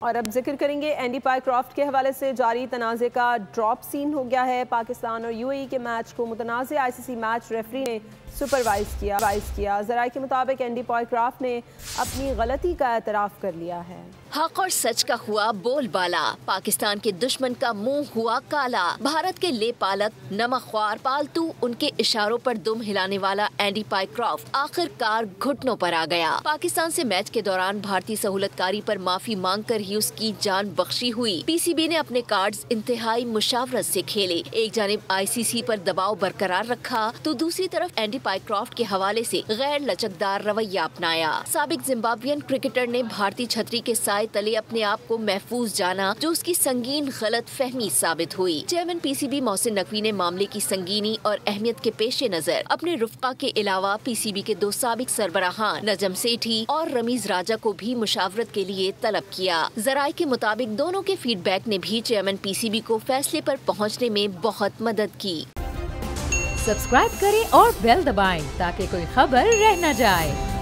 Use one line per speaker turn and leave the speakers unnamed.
और अब जिक्र करेंगे एंडी पायक्रॉफ्ट के हवाले से जारी तनाज़े का ड्रॉप सीन हो गया है। पाकिस्तान और यूएई के मैच को मुतनाज़ आईसीसी मैच रेफरी ने सुपरवाइज किया। ज़राए के मुताबिक एंडी पायक्रॉफ्ट ने अपनी गलती का एतराफ़ कर लिया है।
हक और सच का हुआ बोलबाला, पाकिस्तान के दुश्मन का मुंह हुआ काला। भारत के ले पालक नमकख्वार पालतू उनके इशारों पर दुम हिलाने वाला एंडी पायक्रॉफ्ट आखिरकार घुटनों पर आ गया। पाकिस्तान से मैच के दौरान भारतीय सहूलतकारी पर माफी मांगकर ही उसकी जान बख्शी हुई। पीसीबी ने अपने कार्ड्स इंतहाई मुशावरत से खेले। एक जानिब आईसीसी पर दबाव बरकरार रखा तो दूसरी तरफ एंडी पायक्रॉफ्ट के हवाले से गैर लचकदार रवैया अपनाया। साबिक जिम्बाब्वियन क्रिकेटर ने भारतीय छतरी के साए तले अपने आप को महफूज जाना, जो उसकी संगीन गलत फहमी साबित हुई। चेयरमैन पीसीबी मोहसिन नकवी ने मामले की संगीनी और अहमियत के पेश नजर अपने रुफ़का के अलावा पीसीबी के 2 साबिक सरबराहान नजम सेठी और रमीज राजा को भी मुशावरत के लिए तलब किया। ज़राए के मुताबिक दोनों के फीडबैक ने भी चेयरमैन पीसीबी को फैसले पर पहुंचने में बहुत मदद की।
सब्सक्राइब करें और बेल दबाएं ताकि कोई खबर रह न जाए।